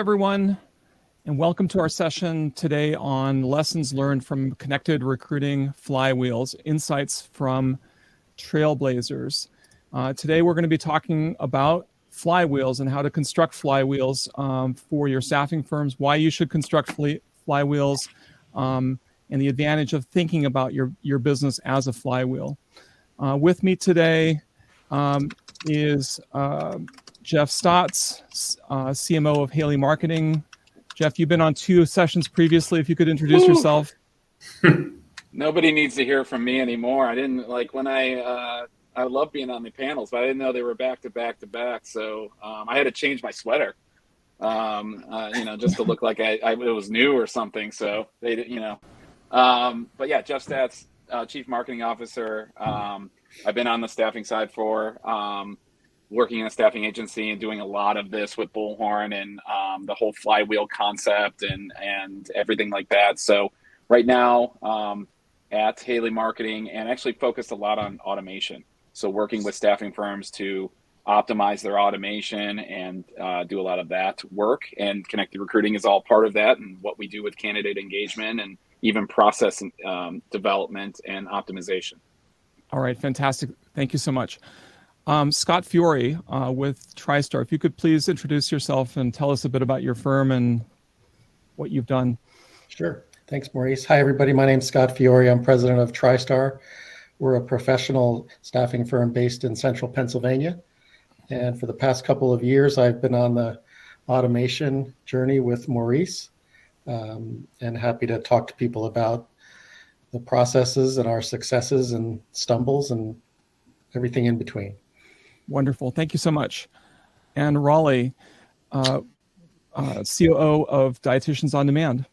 everyone, and welcome to our session today on lessons learned from Connected Recruiting Flywheels, insights from Trailblazers. Today we're going to be talking about flywheels and how to construct flywheels for your staffing firms, why you should construct flywheels, and the advantage of thinking about your business as a flywheel. With me today is Jeff Stotts, CMO of Haley Marketing. Jeff, you've been on 2 sessions previously. If you could introduce yourself. Nobody needs to hear from me anymore. I didn't like when I love being on the panels, but I didn't know they were back to back to back. So I had to change my sweater, just to look like it was new or something. So they did, but yeah, Jeff Stotts, Chief Marketing Officer. I've been on the staffing side for working in a staffing agency and doing a lot of this with Bullhorn and the whole flywheel concept and everything like that. So right now at Haley Marketing, and actually focused a lot on automation. So working with staffing firms to optimize their automation and do a lot of that work. And Connected Recruiting is all part of that, and what we do with candidate engagement and even process development and optimization. All right, fantastic. Thank you so much. Scott Fiore with TriStar, if you could please introduce yourself and tell us a bit about your firm and what you've done. Sure. Thanks, Maurice. Hi, everybody. My name's Scott Fiore. I'm president of TriStar. We're a professional staffing firm based in central Pennsylvania. And for the past couple of years, I've been on the automation journey with Maurice, and happy to talk to people about the processes and our successes and stumbles and everything in between. Wonderful. Thank you so much. And Raleigh, COO of Dietitians on Demand.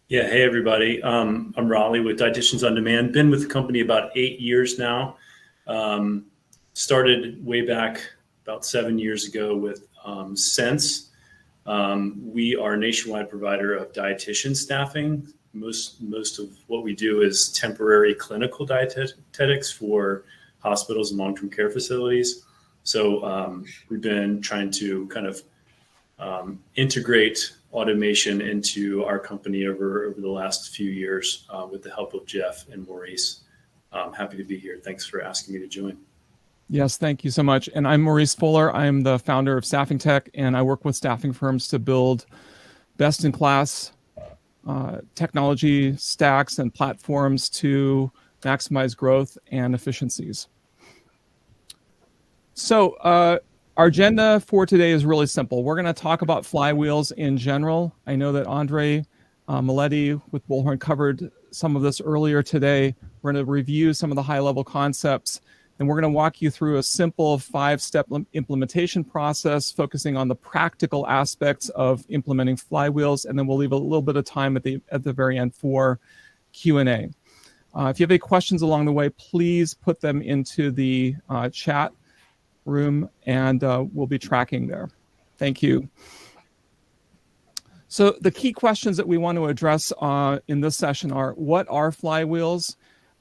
Yeah. Hey, everybody. I'm Raleigh with Dietitians on Demand. Been with the company about 8 years now. Started way back about 7 years ago with Sense. We are a nationwide provider of dietitian staffing. Most of what we do is temporary clinical dietetics for hospitals and long-term care facilities. So we've been trying to kind of integrate automation into our company over the last few years with the help of Jeff and Maurice. Happy to be here. Thanks for asking me to join. Yes, thank you so much. And I'm Maurice Fuller. I'm the founder of Staffing Tech, and I work with staffing firms to build best-in-class technology stacks and platforms to maximize growth and efficiencies. So our agenda for today is really simple. We're going to talk about flywheels in general. I know that Andre Maletti with Bullhorn covered some of this earlier today. We're going to review some of the high-level concepts, and we're going to walk you through a simple 5-step implementation process focusing on the practical aspects of implementing flywheels, and then we'll leave a little bit of time at the very end for Q&A. If you have any questions along the way, please put them into the chat room, and we'll be tracking there. Thank you. So the key questions that we want to address in this session are: what are flywheels?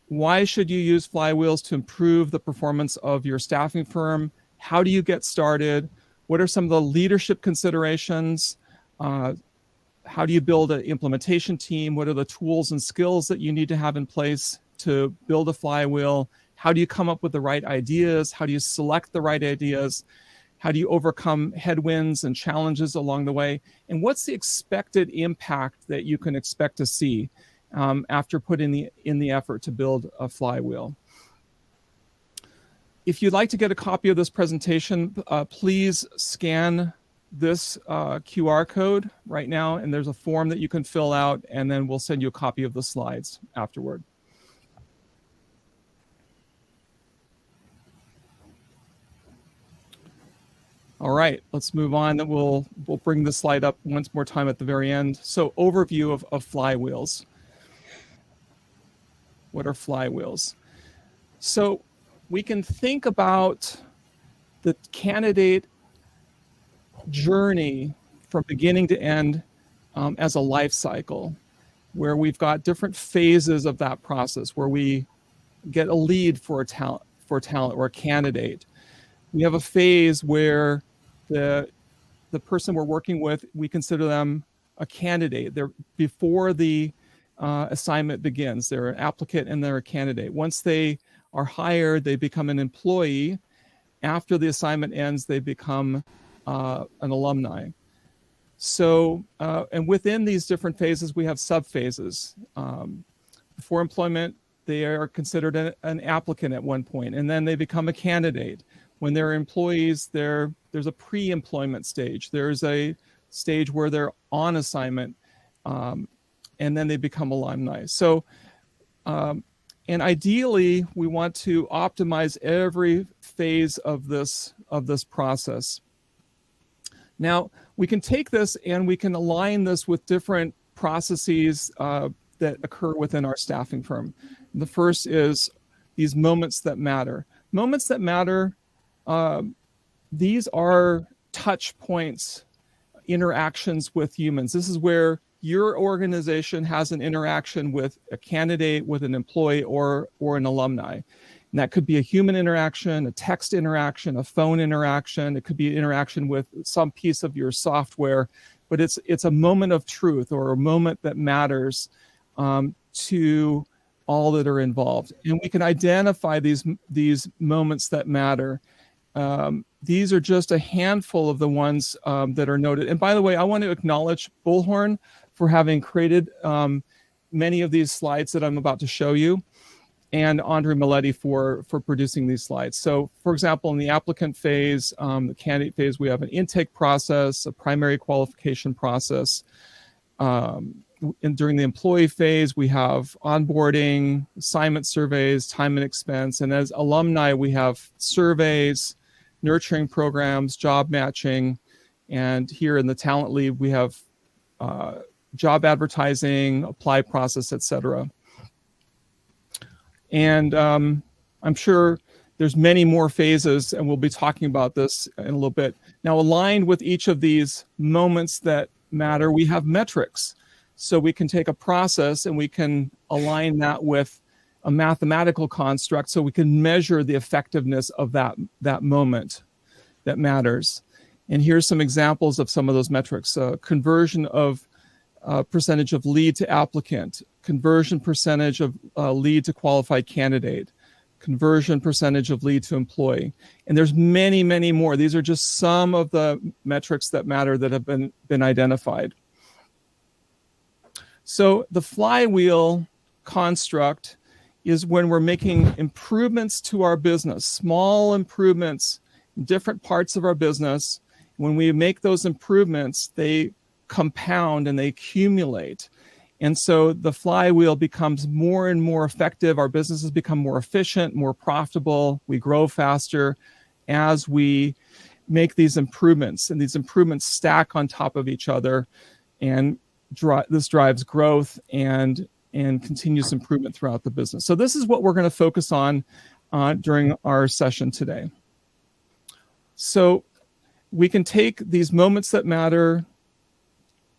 Why should you use flywheels to improve the performance of your staffing firm? How do you get started? What are some of the leadership considerations? How do you build an implementation team? What are the tools and skills that you need to have in place to build a flywheel? How do you come up with the right ideas? How do you select the right ideas? How do you overcome headwinds and challenges along the way? And what's the expected impact that you can expect to see after putting in the effort to build a flywheel? If you'd like to get a copy of this presentation, please scan this QR code right now, and there's a form that you can fill out, and then we'll send you a copy of the slides afterward. All right, let's move on. We'll bring the slide up once more time at the very end. So overview of flywheels. What are flywheels? So we can think about the candidate journey from beginning to end as a life cycle, where we've got different phases of that process, where we get a lead for a talent or a candidate. We have a phase where the the person we're working with, we consider them a candidate. They're before the assignment begins. They're an applicant and they're a candidate. Once they are hired, they become an employee. After the assignment ends, they become an alumni. So, and within these different phases, we have sub-phases. Before employment, they are considered an applicant at one point, and then they become a candidate. When they're employees, there's a pre-employment stage. There's a stage where they're on assignment, and then they become alumni. So, and ideally, we want to optimize every phase of this process. Now, we can take this and we can align this with different processes that occur within our staffing firm. The first is these moments that matter. Moments that matter, these are touch points, interactions with humans. This is where your organization has an interaction with a candidate, with an employee, or an alumni. And that could be a human interaction, a text interaction, a phone interaction. It could be an interaction with some piece of your software, but it's a moment of truth or a moment that matters to all that are involved. And we can identify these moments that matter. These are just a handful of the ones that are noted. And by the way, I want to acknowledge Bullhorn for having created many of these slides that I'm about to show you, and Andre Maletti for producing these slides. So for example, in the applicant phase, the candidate phase, we have an intake process, a primary qualification process. And during the employee phase, we have onboarding, assignment surveys, time and expense. And as alumni, we have surveys, nurturing programs, job matching. And here in the talent lead, we have job advertising, apply process, et cetera. And I'm sure there's many more phases, and we'll be talking about this in a little bit. Now, aligned with each of these moments that matter, we have metrics. So we can take a process and we can align that with a mathematical construct so we can measure the effectiveness of that moment that matters. And here's some examples of some of those metrics. Conversion of percentage of lead to applicant, conversion percentage of lead to qualified candidate, conversion percentage of lead to employee. And there's many, many more. These are just some of the metrics that matter that have been identified. So the flywheel construct is when we're making improvements to our business, small improvements in different parts of our business. When we make those improvements, they compound and they accumulate. And so the flywheel becomes more and more effective. Our businesses become more efficient, more profitable. We grow faster as we make these improvements. And these improvements stack on top of each other. And this drives growth and continuous improvement throughout the business. So this is what we're going to focus on during our session today. So we can take these moments that matter.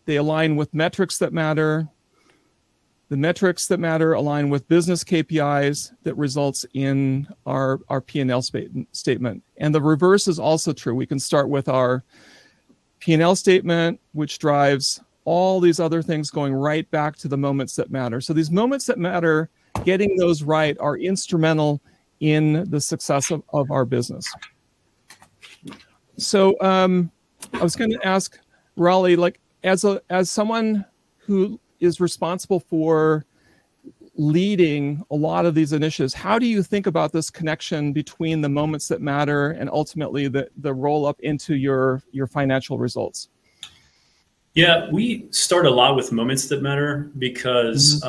They align with metrics that matter. The metrics that matter align with business KPIs that results in our P&L statement. And the reverse is also true. We can start with our P&L statement, which drives all these other things going right back to the moments that matter. So these moments that matter, getting those right, are instrumental in the success of our business. So I was going to ask Raleigh, like as someone who is responsible for leading a lot of these initiatives, how do you think about this connection between the moments that matter and ultimately the roll up into your financial results? Yeah, we start a lot with moments that matter because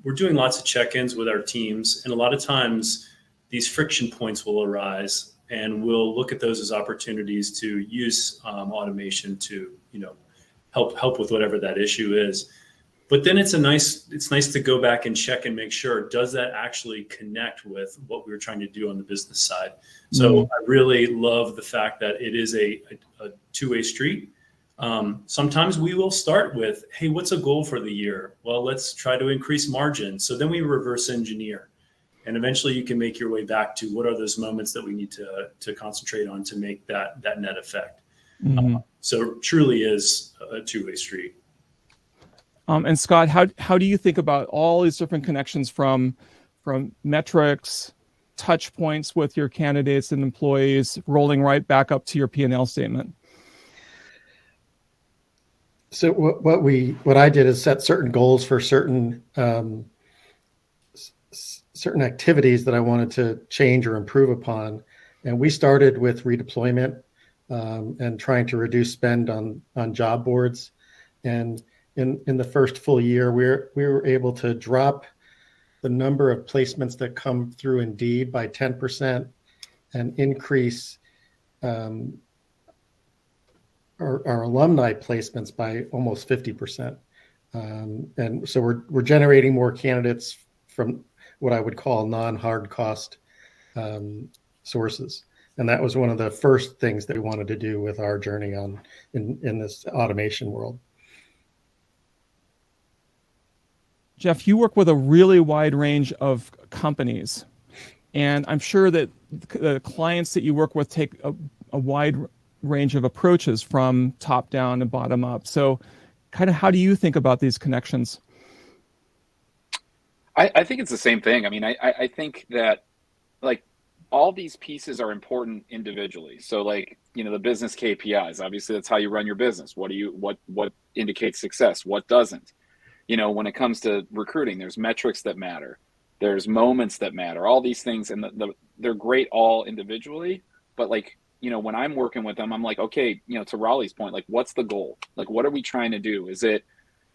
we're doing lots of check-ins with our teams, and a lot of times these friction points will arise, and we'll look at those as opportunities to use automation to, help with whatever that issue is. But then it's nice to go back and check and make sure, does that actually connect with what we were trying to do on the business side? So I really love the fact that it is a two-way street. Sometimes we will start with, hey, what's a goal for the year? Well, let's try to increase margin. So then we reverse engineer. And eventually you can make your way back to what are those moments that we need to concentrate on to make that net effect. So it truly is a two-way street. And Scott, how do you think about all these different connections from metrics, touch points with your candidates and employees, rolling right back up to your P&L statement? So what I did is set certain goals for certain activities that I wanted to change or improve upon, and we started with redeployment and trying to reduce spend on job boards. And in the first full year, we were able to drop the number of placements that come through Indeed by 10% and increase our alumni placements by almost 50%. And so we're generating more candidates from what I would call non-hard cost sources. And that was one of the first things that we wanted to do with our journey in this automation world. Jeff, you work with a really wide range of companies, and I'm sure that the clients that you work with take a wide range of approaches from top down and bottom up. So kind of how do you think about these connections? I think it's the same thing. I mean, I think that like all these pieces are important individually. So like, you know, the business KPIs, obviously that's how you run your business. What indicates success? What doesn't? You know, when it comes to recruiting, there's metrics that matter. There's moments that matter, all these things. And they're great all individually, but like, you know, when I'm working with them, I'm like, okay, you know, to Raleigh's point, like, what's the goal? Like, what are we trying to do? Is it,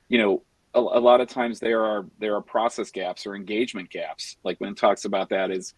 you know, a lot of times there are process gaps or engagement gaps. Like when it talks about that is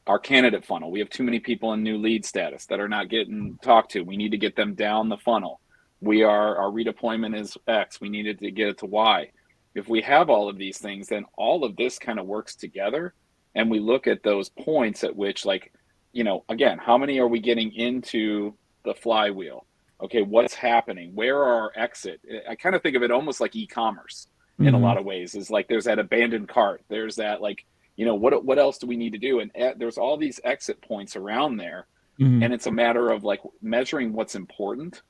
our candidate funnel. We have too many people in new lead status that are not getting talked to. We need to get them down the funnel. Our redeployment is X. We needed to get it to Y. If we have all of these things, then all of this kind of works together. And we look at those points at which, like, you know, again, how many are we getting into the flywheel? Okay, what's happening? Where are our exit? I kind of think of it almost like e-commerce in a lot of ways. Is like there's that abandoned cart. There's that, like, you know, what else do we need to do? And there's all these exit points around there. And it's a matter of like measuring what's important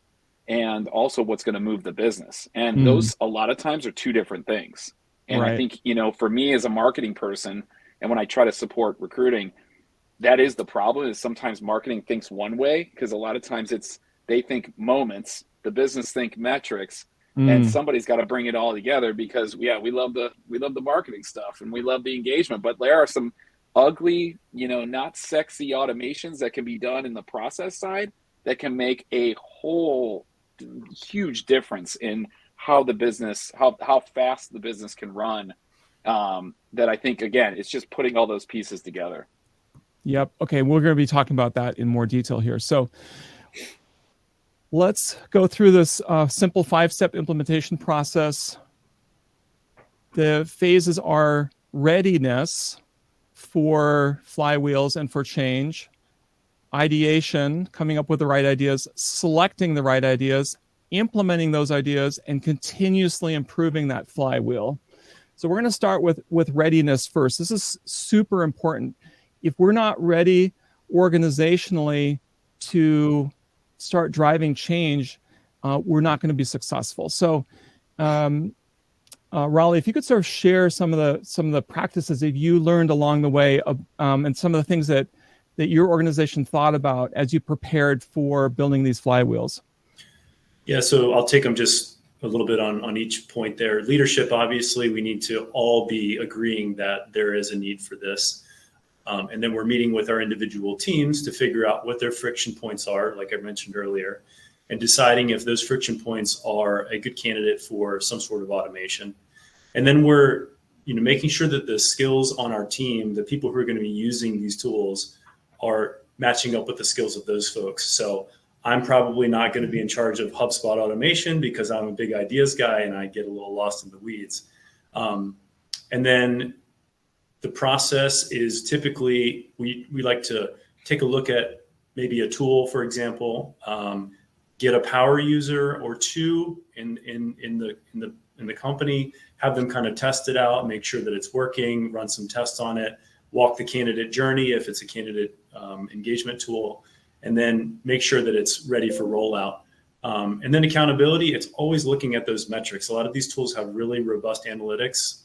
and also what's going to move the business. And those a lot of times are two different things. And I think, you know, for me as a marketing person, and when I try to support recruiting, that is the problem, is sometimes marketing thinks one way, because a lot of times they think moments, the business think metrics, and somebody's got to bring it all together because we love the marketing stuff and we love the engagement, but there are some ugly, you know, not sexy automations that can be done in the process side that can make a whole huge difference in how the business, how fast the business can run. That I think, again, it's just putting all those pieces together. Yep. Okay. We're going to be talking about that in more detail here. So let's go through this simple 5-step implementation process. The phases are readiness for flywheels and for change, ideation, coming up with the right ideas, selecting the right ideas, implementing those ideas, and continuously improving that flywheel. So we're going to start with readiness first. This is super important. If we're not ready organizationally to start driving change, we're not going to be successful. So, Raleigh, if you could sort of share some of the practices that you learned along the way, and some of the things that your organization thought about as you prepared for building these flywheels. Yeah, so I'll take them just a little bit on each point there. Leadership, obviously, we need to all be agreeing that there is a need for this. And then we're meeting with our individual teams to figure out what their friction points are, like I mentioned earlier, and deciding if those friction points are a good candidate for some sort of automation. And then we're, you know, making sure that the skills on our team, the people who are going to be using these tools, are matching up with the skills of those folks. So I'm probably not going to be in charge of HubSpot automation because I'm a big ideas guy and I get a little lost in the weeds. And then the process is typically we like to take a look at maybe a tool, for example, get a power user or two in the company, have them kind of test it out, make sure that it's working, run some tests on it, walk the candidate journey if it's a candidate engagement tool, and then make sure that it's ready for rollout. And then accountability, it's always looking at those metrics. A lot of these tools have really robust analytics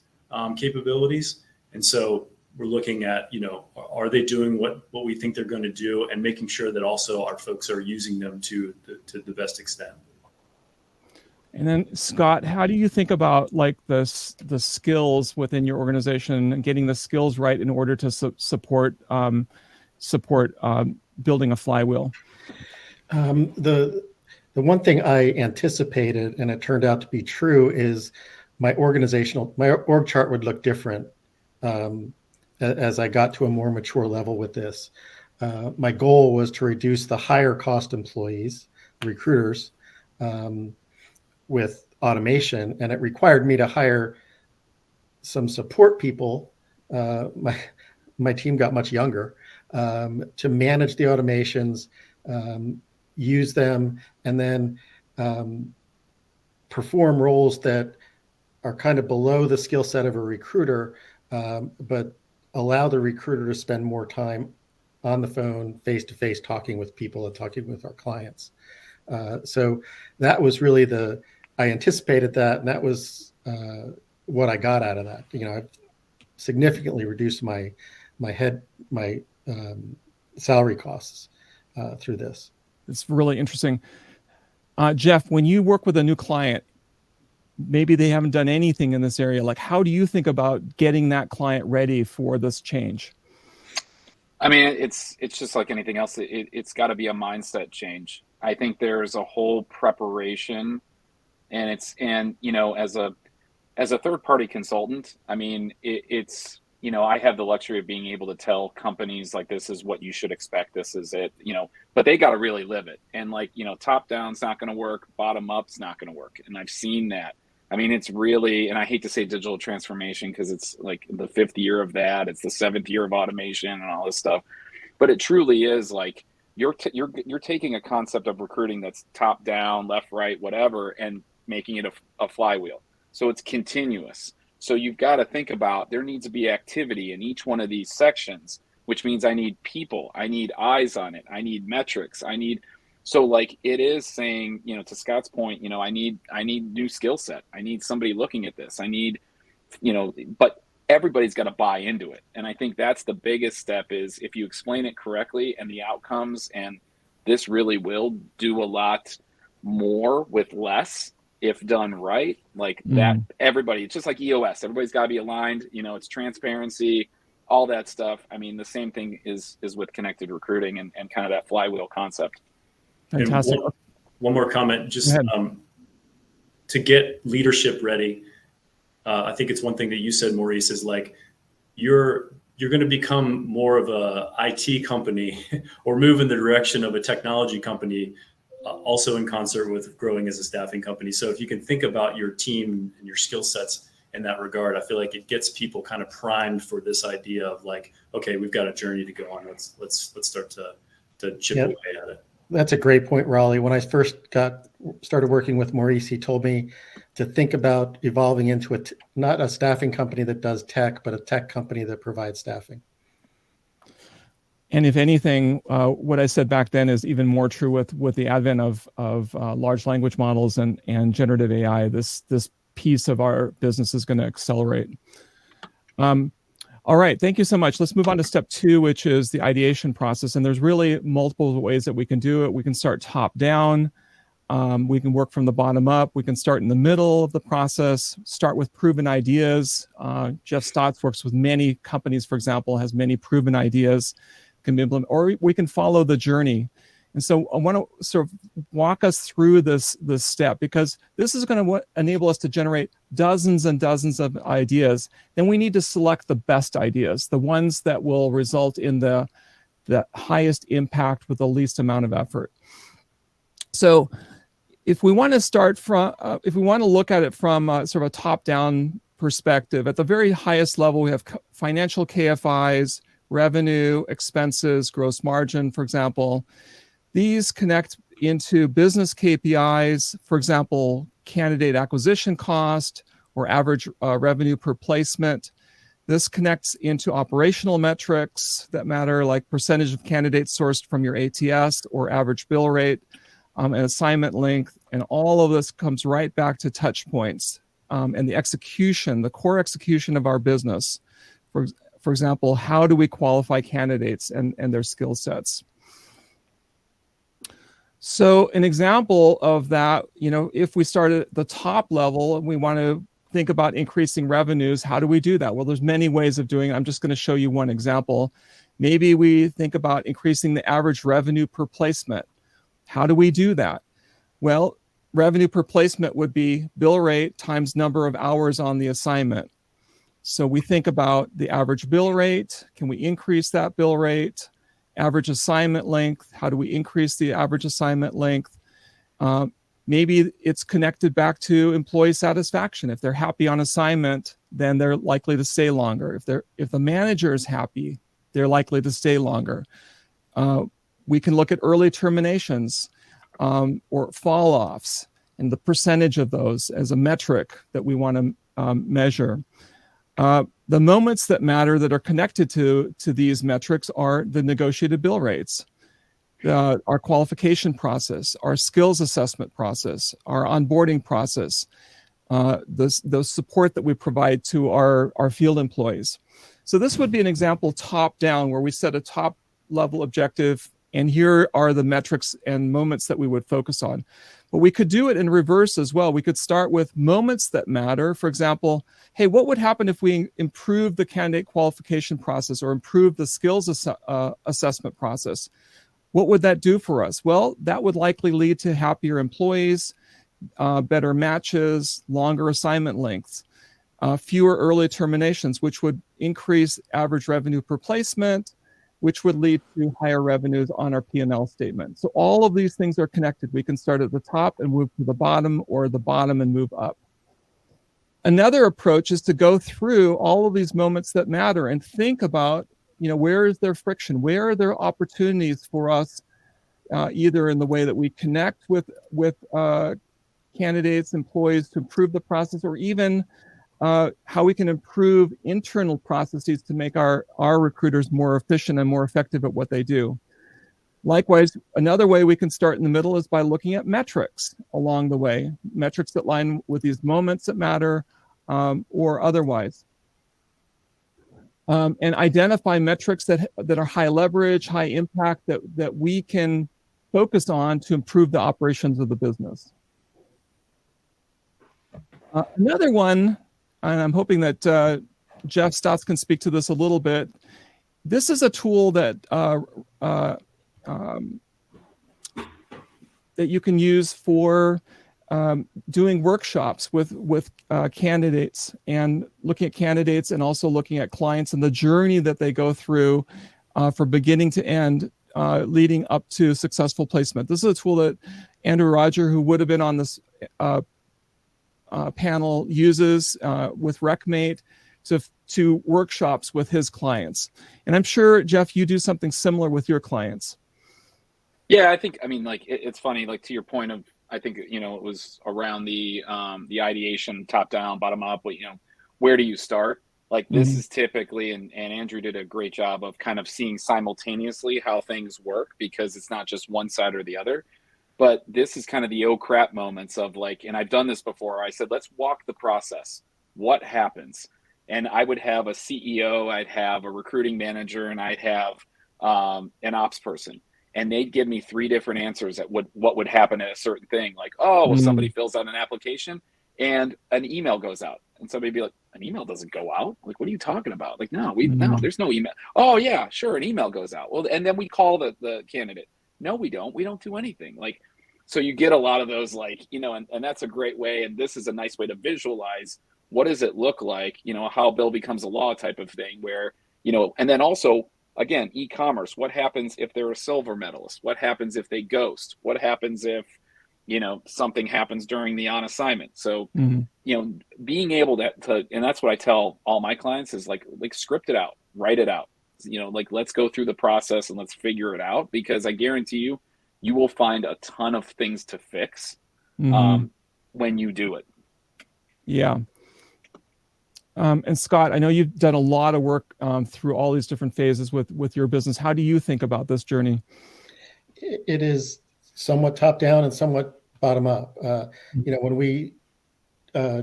capabilities. And so we're looking at, are they doing what we think they're going to do, and making sure that also our folks are using them to the best extent. And then Scott, how do you think about like the skills within your organization and getting the skills right in order to support building a flywheel? The one thing I anticipated, and it turned out to be true, is my org chart would look different as I got to a more mature level with this. My goal was to reduce the higher cost employees, recruiters, with automation, and it required me to hire some support people. My team got much younger, to manage the automations, use them, and then perform roles that are kind of below the skill set of a recruiter, but allow the recruiter to spend more time on the phone, face-to-face, talking with people and talking with our clients. So that was really I anticipated that, and that was what I got out of that. I've significantly reduced my salary costs through this. It's really interesting. Jeff, when you work with a new client, maybe they haven't done anything in this area. Like, how do you think about getting that client ready for this change? I mean, it's just like anything else. It's got to be a mindset change. I think there's a whole preparation, and as a third-party consultant, I mean, it's I have the luxury of being able to tell companies like, this is what you should expect. This is it, but they got to really live it. And top down's not going to work. Bottom up's not going to work. And I've seen that. I mean, it's really, and I hate to say digital transformation because it's like the 5th year of that. It's the 7th year of automation and all this stuff. But it truly is like you're taking a concept of recruiting that's top down, left, right, whatever, and making it a flywheel. So it's continuous. So you've got to think about, there needs to be activity in each one of these sections, which means I need people, I need eyes on it, I need metrics, so like it is saying, to Scott's point, I need new skill set. I need somebody looking at this. I need, but everybody's got to buy into it. And I think that's the biggest step, is if you explain it correctly and the outcomes, and this really will do a lot more with less if done right, like that. Everybody, it's just like EOS. Everybody's got to be aligned. It's transparency, all that stuff. I mean, the same thing is with connected recruiting and kind of that flywheel concept. Fantastic. One more comment, just to get leadership ready. I think it's one thing that you said, Maurice, is like you're going to become more of a IT company or move in the direction of a technology company, also in concert with growing as a staffing company. So if you can think about your team and your skill sets in that regard, I feel like it gets people kind of primed for this idea of like, okay, we've got a journey to go on. Let's start to chip away at it. That's a great point, Raleigh. When I first started working with Maurice, he told me to think about evolving into not a staffing company that does tech, but a tech company that provides staffing. And if anything, what I said back then is even more true with the advent of large language models and generative AI. This piece of our business is going to accelerate. All right, thank you so much. Let's move on to step 2, which is the ideation process. And there's really multiple ways that we can do it. We can start top down. We can work from the bottom up. We can start in the middle of the process, start with proven ideas. Jeff Stotts works with many companies, for example, has many proven ideas, can be implemented, or we can follow the journey. And so I want to sort of walk us through this step, because this is going to enable us to generate dozens and dozens of ideas. Then we need to select the best ideas, the ones that will result in the highest impact with the least amount of effort. So if we want to start from, if we want to look at it from sort of a top-down perspective, at the very highest level, we have financial KFIs, revenue, expenses, gross margin, for example. These connect into business KPIs, for example, candidate acquisition cost or average revenue per placement. This connects into operational metrics that matter, like percentage of candidates sourced from your ATS or average bill rate. and assignment length, and all of this comes right back to touch points and the execution, the core execution of our business. For example, how do we qualify candidates and their skill sets? So an example of that, if we start at the top level and we want to think about increasing revenues, how do we do that? Well, there's many ways of doing it. I'm just going to show you one example. Maybe we think about increasing the average revenue per placement. How do we do that? Well, revenue per placement would be bill rate times number of hours on the assignment. So we think about the average bill rate. Can we increase that bill rate? Average assignment length. How do we increase the average assignment length? Maybe it's connected back to employee satisfaction. If they're happy on assignment, then they're likely to stay longer. If the manager is happy, they're likely to stay longer. We can look at early terminations or fall-offs and the percentage of those as a metric that we want to measure. The moments that matter that are connected to these metrics are the negotiated bill rates, our qualification process, our skills assessment process, our onboarding process, the support that we provide to our field employees. So this would be an example top down where we set a top level objective, and here are the metrics and moments that we would focus on. But we could do it in reverse as well. We could start with moments that matter. For example, hey, what would happen if we improve the candidate qualification process or improve the skills assessment process? What would that do for us? Well, that would likely lead to happier employees, better matches, longer assignment lengths, fewer early terminations, which would increase average revenue per placement, which would lead to higher revenues on our P&L statement. So all of these things are connected. We can start at the top and move to the bottom, or the bottom and move up. Another approach is to go through all of these moments that matter and think about, where is there friction? Where are there opportunities for us, either in the way that we connect with candidates, employees to improve the process, or even how we can improve internal processes to make our recruiters more efficient and more effective at what they do. Likewise, another way we can start in the middle is by looking at metrics along the way, metrics that line with these moments that matter or otherwise. And identify metrics that are high leverage, high impact, that we can focus on to improve the operations of the business. Another one, and I'm hoping that Jeff Stotts can speak to this a little bit. This is a tool that that you can use for doing workshops with candidates, and looking at candidates and also looking at clients and the journey that they go through from beginning to end, leading up to successful placement. This is a tool that Andrew Roger, who would have been on this panel, uses with RecMate to workshops with his clients. And I'm sure, Jeff, you do something similar with your clients. Yeah, I think, it's funny, to your point of, I think, it was around the ideation, top down, bottom up, but, where do you start? This is typically, and Andrew did a great job of kind of seeing simultaneously how things work, because it's not just one side or the other. But this is kind of the oh crap moments of and I've done this before. I said, let's walk the process. What happens? And I would have a CEO, I'd have a recruiting manager, and I'd have an ops person. And they'd give me 3 different answers at what would happen at a certain thing. Well, somebody fills out an application and an email goes out. And somebody would be like, an email doesn't go out? What are you talking about? No, there's no email. Oh yeah, sure, an email goes out. Well, and then we call the candidate. No, we don't. We don't do anything. So you get a lot of those, and that's a great way. And this is a nice way to visualize what does it look like, how a bill becomes a law type of thing where, and then also, again, e-commerce, what happens if they're a silver medalist? What happens if they ghost? What happens if, something happens during the on assignment? So, being able to, and that's what I tell all my clients is script it out, write it out. Let's go through the process and let's figure it out, because I guarantee you, you will find a ton of things to fix when you do it. Yeah. And Scott, I know you've done a lot of work through all these different phases with your business. How do you think about this journey? It is somewhat top down and somewhat bottom up. When we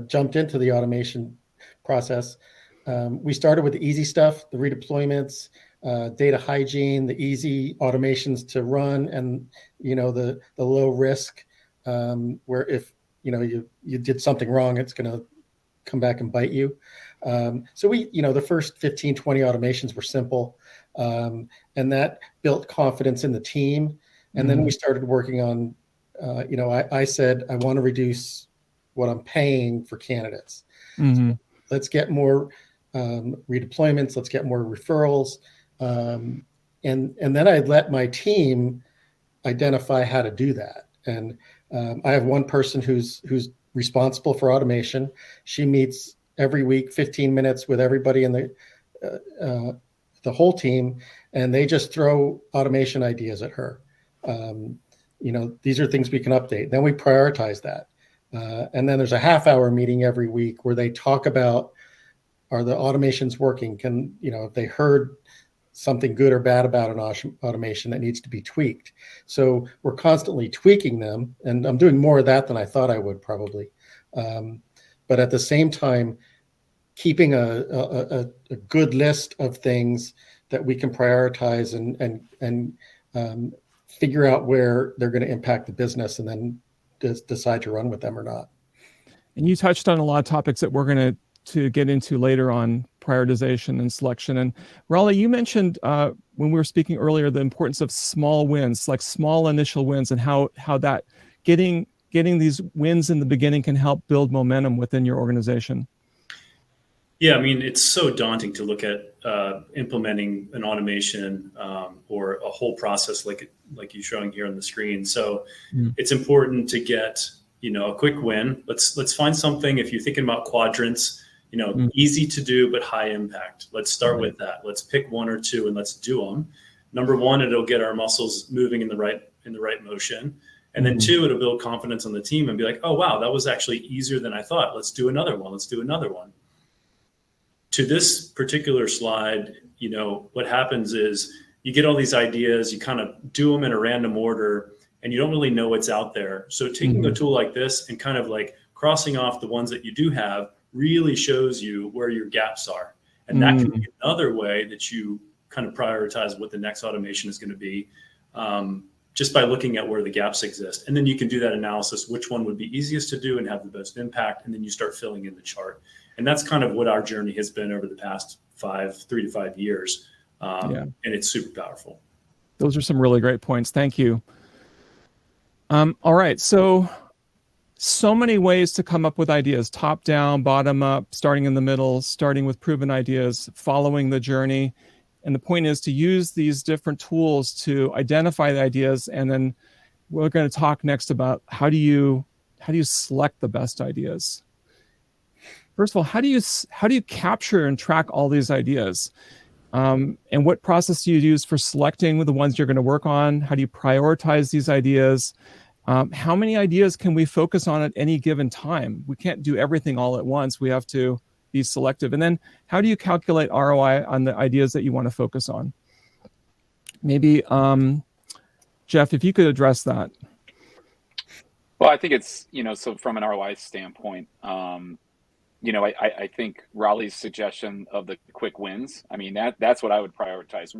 jumped into the automation process, we started with the easy stuff, the redeployments, data hygiene, the easy automations to run, and the low risk, where if you did something wrong, it's going to come back and bite you. So the first 15, 20 automations were simple, and that built confidence in the team. And then we started working on, I said, I want to reduce what I'm paying for candidates. So let's get more redeployments. Let's get more referrals. And then I let my team identify how to do that. And I have one person who's responsible for automation. She meets every week, 15 minutes with everybody in the whole team, and they just throw automation ideas at her. These are things we can update. Then we prioritize that. And then there's a half-hour meeting every week where they talk about, are the automations working? If they heard something good or bad about an automation that needs to be tweaked. So we're constantly tweaking them, and I'm doing more of that than I thought I would probably. But at the same time, keeping a good list of things that we can prioritize and figure out where they're going to impact the business, and then decide to run with them or not. And you touched on a lot of topics that we're going to get into later on prioritization and selection. And Raleigh, you mentioned when we were speaking earlier the importance of small wins, like small initial wins, and how that getting these wins in the beginning can help build momentum within your organization. Yeah, I mean, it's so daunting to look at implementing an automation or a whole process like you're showing here on the screen. So it's important to get a quick win. Let's find something. If you're thinking about quadrants, easy to do but high impact. Let's start with that. Let's pick one or two and let's do them. Number one, it'll get our muscles moving in the right motion. And then two, it'll build confidence on the team and be like, oh wow, that was actually easier than I thought. Let's do another one. Let's do another one. To this particular slide, what happens is you get all these ideas, you kind of do them in a random order, and you don't really know what's out there. So taking a tool like this and kind of like crossing off the ones that you do have really shows you where your gaps are. And that can be another way that you kind of prioritize what the next automation is going to be, just by looking at where the gaps exist. And then you can do that analysis, which one would be easiest to do and have the best impact. And then you start filling in the chart. And that's kind of what our journey has been over the past 3 to 5 years. And it's super powerful. Those are some really great points. Thank you. All right. So many ways to come up with ideas, top down, bottom up, starting in the middle, starting with proven ideas, following the journey. And the point is to use these different tools to identify the ideas. And then we're going to talk next about how do you select the best ideas. First of all, how do you capture and track all these ideas? And what process do you use for selecting the ones you're going to work on? How do you prioritize these ideas? How many ideas can we focus on at any given time? We can't do everything all at once. We have to be selective. And then how do you calculate ROI on the ideas that you want to focus on? Maybe, Jeff, if you could address that. Well, I think it's, so from an ROI standpoint, I think Raleigh's suggestion of the quick wins, I mean, that's what I would prioritize.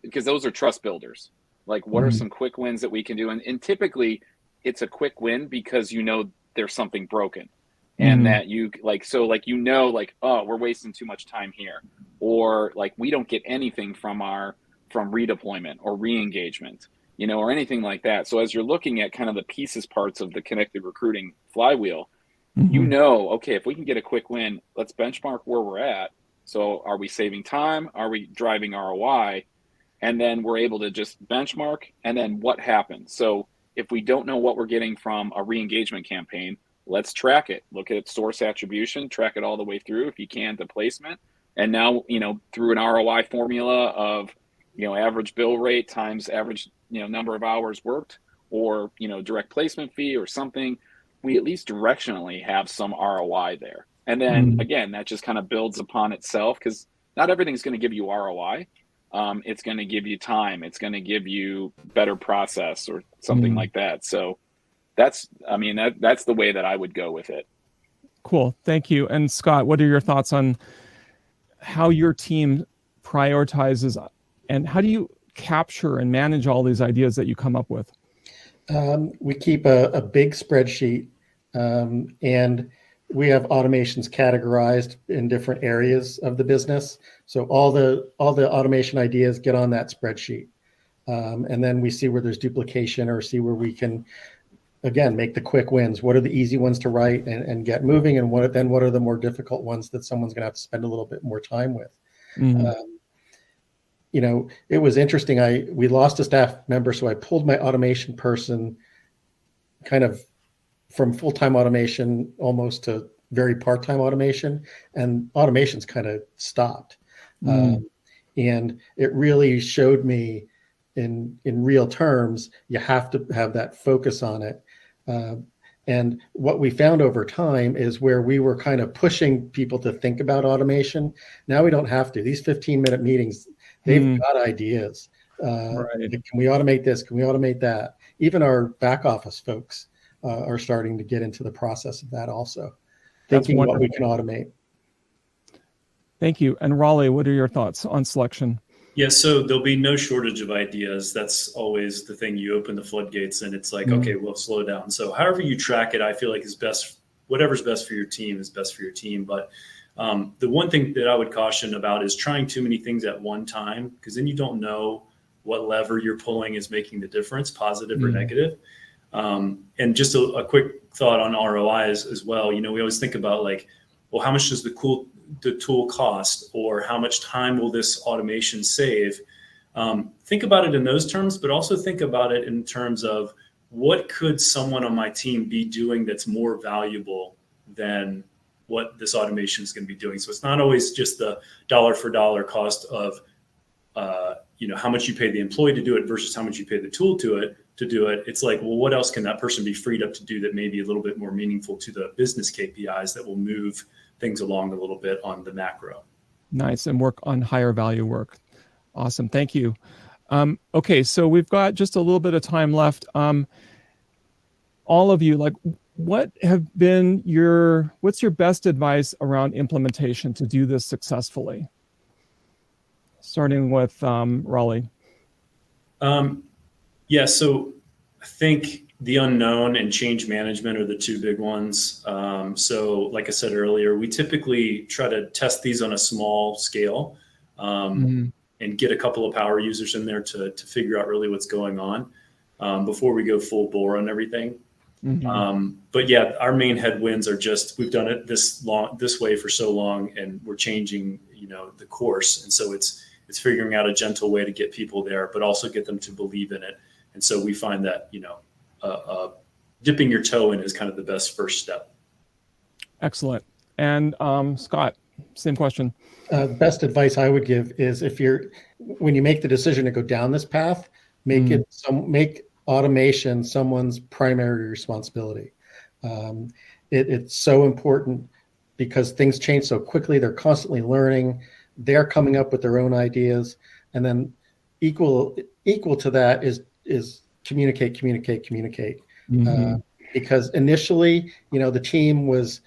Because those are trust builders. Like, what are some quick wins that we can do? And typically it's a quick win because there's something broken. And that oh, we're wasting too much time here. Or like, we don't get anything from redeployment or re-engagement, or anything like that. So as you're looking at kind of the pieces parts of the connected recruiting flywheel, okay, if we can get a quick win, let's benchmark where we're at. So are we saving time? Are we driving ROI? And then we're able to just benchmark. And then what happens? So if we don't know what we're getting from a re-engagement campaign, let's track it. Look at source attribution, track it all the way through if you can to placement. And now, through an ROI formula of, average bill rate times average, number of hours worked, or, direct placement fee or something, we at least directionally have some ROI there. And then again, that just kind of builds upon itself, because not everything's going to give you ROI, it's going to give you time. It's going to give you better process or something like that. So that's the way that I would go with it. Cool. Thank you. And Scott, what are your thoughts on how your team prioritizes, and how do you capture and manage all these ideas that you come up with? We keep a big spreadsheet, and we have automations categorized in different areas of the business. So all the automation ideas get on that spreadsheet. And then we see where there's duplication, or see where we can, again, make the quick wins. What are the easy ones to write and get moving? And what are the more difficult ones that someone's going to have to spend a little bit more time with? It was interesting. We lost a staff member, so I pulled my automation person kind of from full-time automation almost to very part-time automation, and automation's kind of stopped. And it really showed me in real terms, you have to have that focus on it. And what we found over time is where we were kind of pushing people to think about automation. Now we don't have to. These 15-minute meetings, they've got ideas. Right. Can we automate this? Can we automate that? Even our back office folks are starting to get into the process of that also, thinking what we can automate. Thank you. And Raleigh, what are your thoughts on selection? Yeah, so there'll be no shortage of ideas. That's always the thing. You open the floodgates and it's like, okay, we'll slow down. So however you track it, I feel like is best. Whatever's best for your team is best for your team. But the one thing that I would caution about is trying too many things at one time, because then you don't know what lever you're pulling is making the difference, positive or negative. And just a quick thought on ROI as well. We always think about like, well, how much does the tool cost, or how much time will this automation save? Think about it in those terms, but also think about it in terms of what could someone on my team be doing that's more valuable than what this automation is going to be doing. So it's not always just the dollar for dollar cost of, how much you pay the employee to do it versus how much you pay the tool to do it. It's like, well, what else can that person be freed up to do that may be a little bit more meaningful to the business KPIs that will move things along a little bit on the macro. Nice. And work on higher value work. Awesome. Thank you. Okay. So we've got just a little bit of time left. All of you, what's your best advice around implementation to do this successfully? Starting with Raleigh. Yeah. So I think the unknown and change management are the two big ones. So like I said earlier, we typically try to test these on a small scale and get a couple of power users in there to figure out really what's going on before we go full bore on everything. But yeah, our main headwinds are just, we've done it this way for so long, and we're changing, the course. And so it's figuring out a gentle way to get people there, but also get them to believe in it. And so we find that, dipping your toe in is kind of the best first step. Excellent. And Scott, same question. The best advice I would give is when you make the decision to go down this path, make automation someone's primary responsibility. It's so important because things change so quickly. They're constantly learning. They're coming up with their own ideas. And then equal to that is communicate. Because initially, the team was,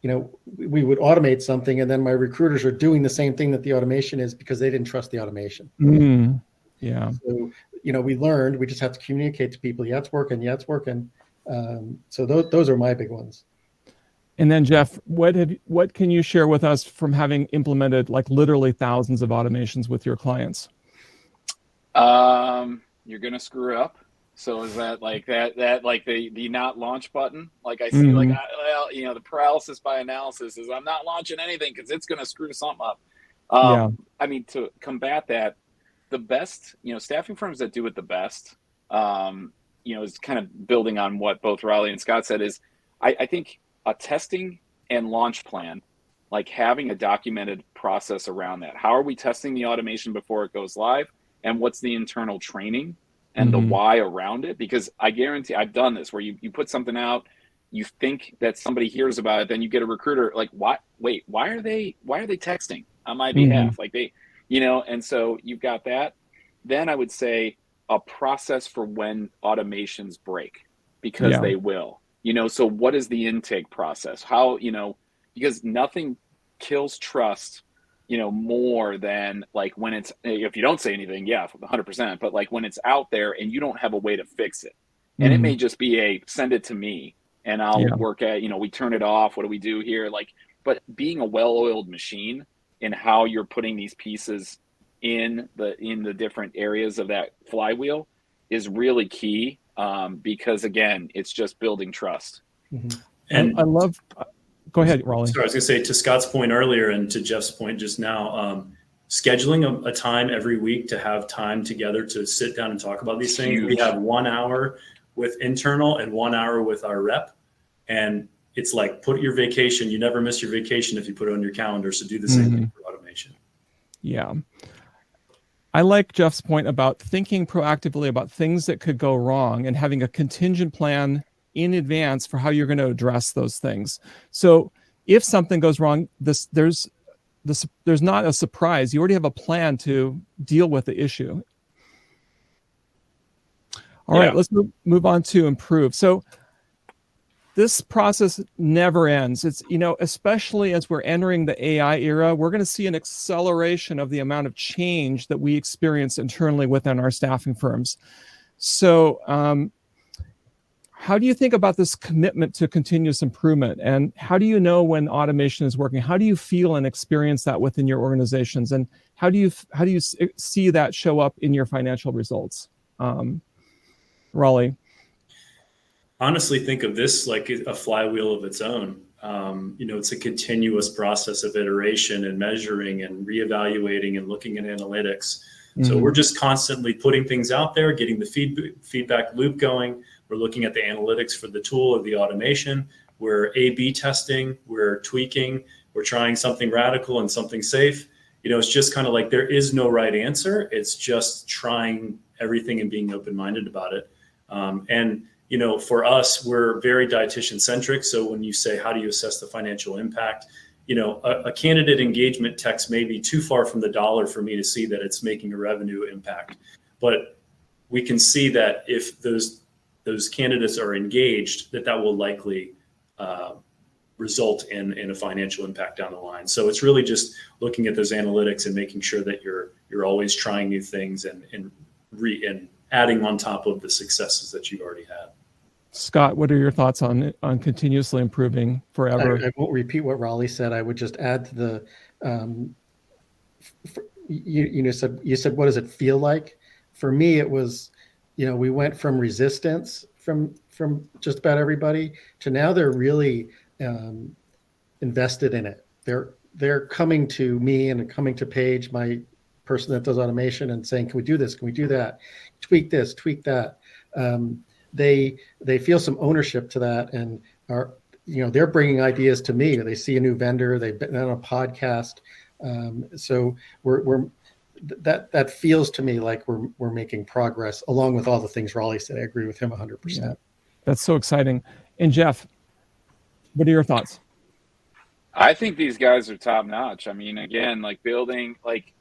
we would automate something, and then my recruiters are doing the same thing that the automation is because they didn't trust the automation. Yeah. So, we learned, we just have to communicate to people. Yeah, it's working. So those are my big ones. And then Jeff, what can you share with us from having implemented literally thousands of automations with your clients? You're going to screw up. So is that the not launch button? Like I see, the paralysis by analysis is I'm not launching anything because it's going to screw something up. I mean, to combat that, the best, staffing firms that do it the best, is kind of building on what both Raleigh and Scott said is I think a testing and launch plan, like having a documented process around that. How are we testing the automation before it goes live? And what's the internal training and the why around it? Because I guarantee I've done this where you put something out, you think that somebody hears about it, then you get a recruiter like, what? Wait, why are they texting on my behalf? Like and so you've got that. Then I would say a process for when automations break, because they will, so what is the intake process? How, because nothing kills trust, more than like when it's, if you don't say anything, 100%, but like when it's out there and you don't have a way to fix it. And it may just be send it to me and I'll work at, we turn it off. What do we do here? Like, but being a well-oiled machine in how you're putting these pieces in the different areas of that flywheel is really key, because again, it's just building trust. Mm-hmm. And I love, go ahead, Raleigh. Sorry, I was going to say, to Scott's point earlier and to Jeff's point just now, scheduling a time every week to have time together to sit down and talk about these things. Huge. We have 1 hour with internal and 1 hour with our rep. And it's like, put your vacation. You never miss your vacation if you put it on your calendar. So do the same thing for automation. Yeah. I like Jeff's point about thinking proactively about things that could go wrong and having a contingent plan in advance for how you're going to address those things. So if something goes wrong, there's not a surprise. You already have a plan to deal with the issue. All right, let's move on to improve. So this process never ends. It's, especially as we're entering the AI era, we're going to see an acceleration of the amount of change that we experience internally within our staffing firms. So how do you think about this commitment to continuous improvement? And how do you know when automation is working? How do you feel and experience that within your organizations? And how do you see that show up in your financial results? Raleigh? Honestly, think of this like a flywheel of its own. It's a continuous process of iteration and measuring and reevaluating and looking at analytics. So we're just constantly putting things out there, getting the feedback loop going. We're looking at the analytics for the tool or the automation. We're A/B testing. We're tweaking. We're trying something radical and something safe. It's just kind of like there is no right answer. It's just trying everything and being open-minded about it. For us, we're very dietitian centric. So when you say, how do you assess the financial impact? A candidate engagement text may be too far from the dollar for me to see that it's making a revenue impact. But we can see that if those candidates are engaged, that will likely result in a financial impact down the line. So it's really just looking at those analytics and making sure that you're always trying new things and adding on top of the successes that you've already had. Scott, what are your thoughts on continuously improving forever? I won't repeat what Raleigh said. I would just add to the, you said, what does it feel like? For me, it was, we went from resistance from just about everybody to now they're really invested in it. They're coming to me and coming to Paige, my person that does automation, and saying, can we do this? Can we do that? Tweak this, tweak that. They feel some ownership to that and are, they're bringing ideas to me. They see a new vendor, they've been on a podcast. So that feels to me like we're making progress along with all the things Raleigh said. I agree with him 100%. Yeah, that's so exciting. And Jeff, what are your thoughts? I think these guys are top notch. I mean, again, like building, like,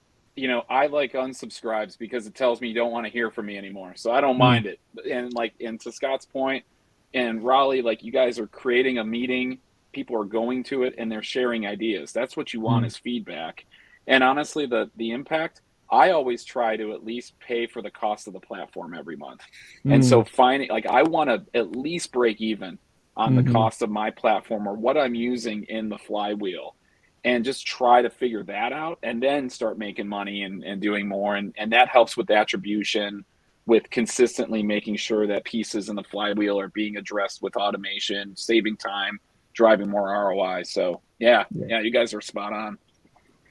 I like unsubscribes because it tells me you don't want to hear from me anymore. So I don't mind it. And to Scott's point and Raleigh, like you guys are creating a meeting, people are going to it and they're sharing ideas. That's what you want is feedback. And honestly, the impact, I always try to at least pay for the cost of the platform every month. And so finding, like, I want to at least break even on the cost of my platform or what I'm using in the flywheel. And just try to figure that out and then start making money and doing more. And that helps with attribution, with consistently making sure that pieces in the flywheel are being addressed with automation, saving time, driving more ROI. So yeah, you guys are spot on.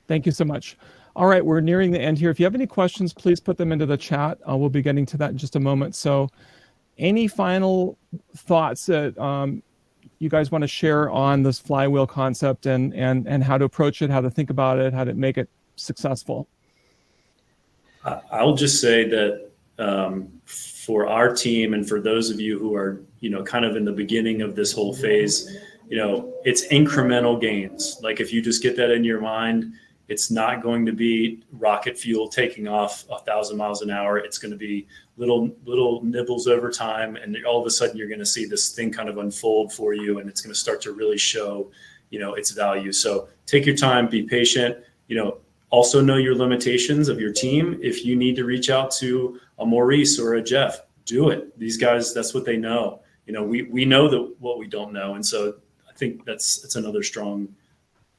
Thank you so much. All right, we're nearing the end here. If you have any questions, please put them into the chat. We'll be getting to that in just a moment. So any final thoughts that you guys want to share on this flywheel concept and how to approach it, how to think about it, how to make it successful? I'll just say that for our team and for those of you who are, kind of in the beginning of this whole phase, it's incremental gains. Like if you just get that in your mind, It's not going to be rocket fuel taking off 1,000 miles an hour. It's going to be little nibbles over time, and all of a sudden you're going to see this thing kind of unfold for you, and it's going to start to really show, its value. So take your time, be patient. Also know your limitations of your team. If you need to reach out to a Maurice or a Jeff, do it. These guys, that's what they know. We know what we don't know, and so I think that's another strong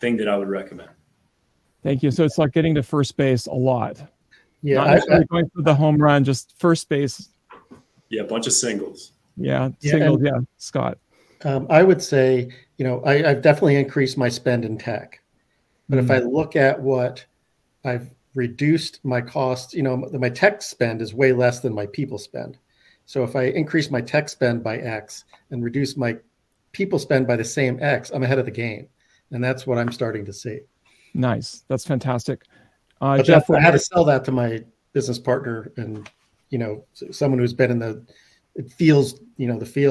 thing that I would recommend. Thank you. So it's like getting to first base a lot. Yeah, Not necessarily going for the home run, just first base. Yeah, a bunch of singles. Yeah, singles. Yeah, Scott. I would say, I've definitely increased my spend in tech. But if I look at what I've reduced my costs, my tech spend is way less than my people spend. So if I increase my tech spend by X and reduce my people spend by the same X, I'm ahead of the game. And that's what I'm starting to see. Nice. That's fantastic. But Jeff, I had to sell that to my business partner and, someone who's been in the field,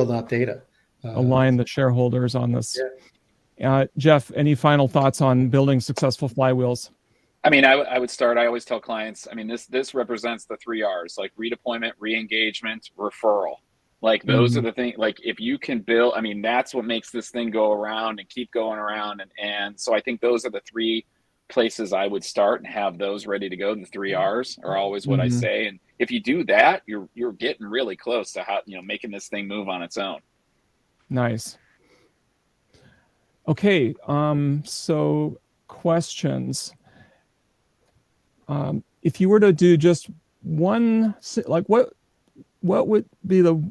not data. Align the shareholders on this. Yeah. Jeff, any final thoughts on building successful flywheels? I mean, I would start. I always tell clients, this represents the 3 R's, like redeployment, re-engagement, referral. Like those are the things, like if you can build, that's what makes this thing go around and keep going around. And so I think those are the 3 places I would start and have those ready to go. The 3 R's are always what I say. And if you do that, you're getting really close to how, making this thing move on its own. Nice. Okay. So questions. If you were to do just one, like what would be the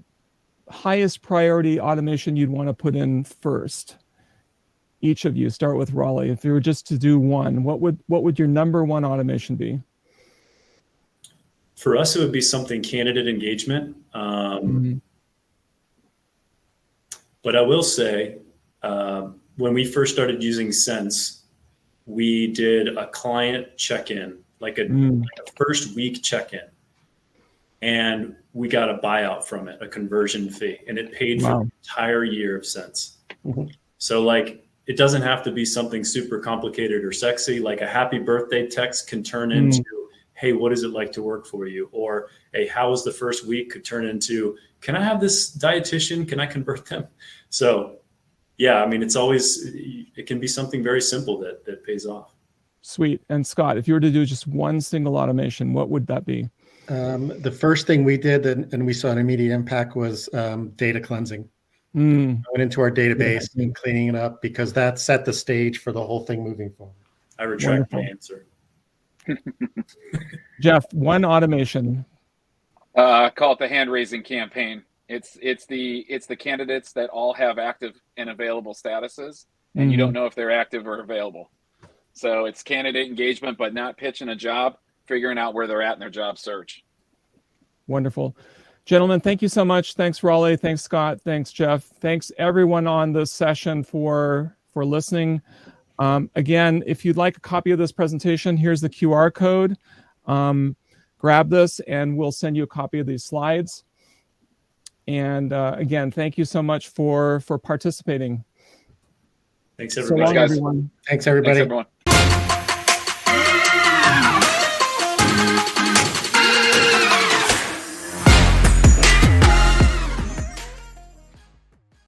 highest priority automation you'd want to put in first? Each of you, start with Raleigh. If you were just to do one, what would your number one automation be? For us, it would be something candidate engagement. But I will say, when we first started using Sense, we did a client check-in, like a first week check-in. And we got a buyout from it, a conversion fee, and it paid for the entire year of Sense. So it doesn't have to be something super complicated or sexy. Like a happy birthday text can turn into, hey, what is it like to work for you? Or a how was the first week could turn into, can I have this dietitian? Can I convert them? So yeah, it can be something very simple that pays off. Sweet. And Scott, if you were to do just one single automation, what would that be? The first thing we did and we saw an immediate impact was data cleansing. Going into our database and cleaning it up, because that set the stage for the whole thing moving forward. I retract my answer. Jeff, one automation. Call it the hand raising campaign. It's the candidates that all have active and available statuses, and you don't know if they're active or available. So it's candidate engagement, but not pitching a job, figuring out where they're at in their job search. Wonderful. Gentlemen, thank you so much. Thanks, Raleigh. Thanks, Scott. Thanks, Jeff. Thanks, everyone on this session for listening. Again, if you'd like a copy of this presentation, here's the QR code. Grab this, and we'll send you a copy of these slides. And again, thank you so much for participating. Thanks, everybody. So long, everyone. Thanks, everybody. Thanks, everyone.